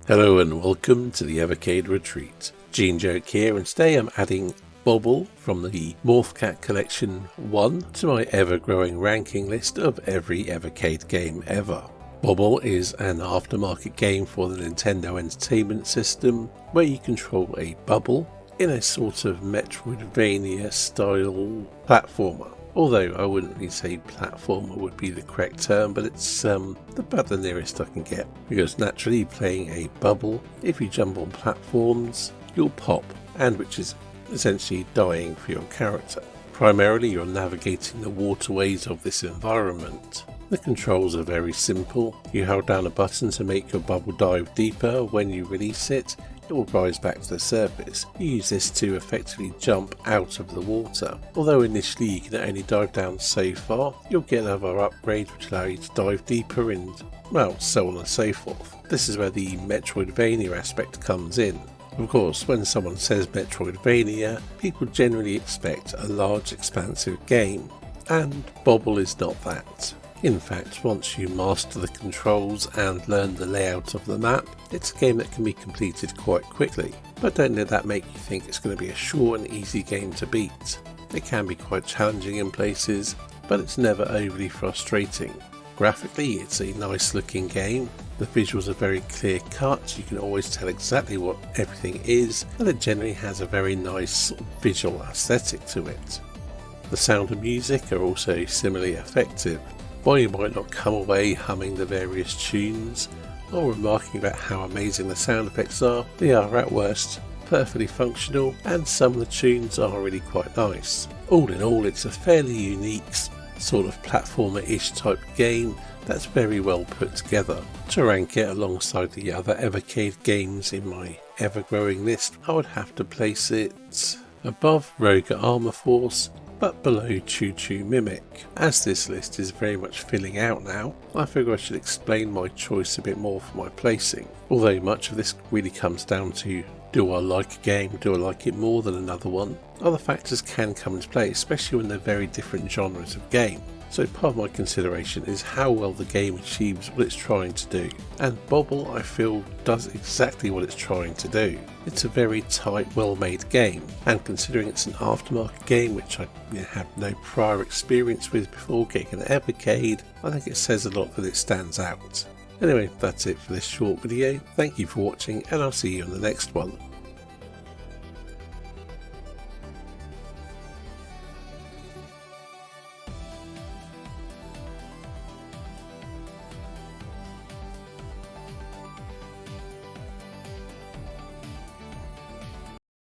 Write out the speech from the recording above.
Hello and welcome to the Evercade Retreat. Gene Joke here, and today I'm adding Bobl from the Morphcat Collection 1 to my ever-growing ranking list of every Evercade game ever. Bobl is an aftermarket game for the Nintendo Entertainment System where you control a bubble in a sort of Metroidvania style platformer. Although I wouldn't really say platformer would be the correct term, but it's about the nearest I can get. Because naturally, playing a bubble, if you jump on platforms, you'll pop, and which is essentially dying for your character. Primarily, you're navigating the waterways of this environment. The controls are very simple. You hold down a button to make your bubble dive deeper. When you release it, it will rise back to the surface. You use this to effectively jump out of the water. Although initially you can only dive down so far, you'll get other upgrades which allow you to dive deeper and, well, so on and so forth. This is where the Metroidvania aspect comes in. Of course, when someone says Metroidvania, people generally expect a large expansive game, and Bobl is not that. In fact, once you master the controls and learn the layout of the map, it's a game that can be completed quite quickly. But don't let that make you think it's going to be a short and easy game to beat. It can be quite challenging in places, but it's never overly frustrating. Graphically, it's a nice looking game. The visuals are very clear cut, you can always tell exactly what everything is, and it generally has a very nice visual aesthetic to it. The sound and music are also similarly effective. While you might not come away humming the various tunes or remarking about how amazing the sound effects are, they are at worst perfectly functional, and some of the tunes are really quite nice. All in all, it's a fairly unique sort of platformer-ish type game that's very well put together. To rank it alongside the other Evercade games in my ever-growing list, I would have to place it above Rogue Armor Force, but below Choo Choo Mimic. As this list is very much filling out now, I figure I should explain my choice a bit more for my placing. Although much of this really comes down to, do I like a game, do I like it more than another one? Other factors can come into play, especially when they're very different genres of game. So part of my consideration is how well the game achieves what it's trying to do, and Bobl, I feel, does exactly what it's trying to do. It's a very tight, well-made game, and considering it's an aftermarket game which I have no prior experience with before getting an Evercade, I think it says a lot that it stands out. Anyway, that's it for this short video. Thank you for watching, and I'll see you on the next one.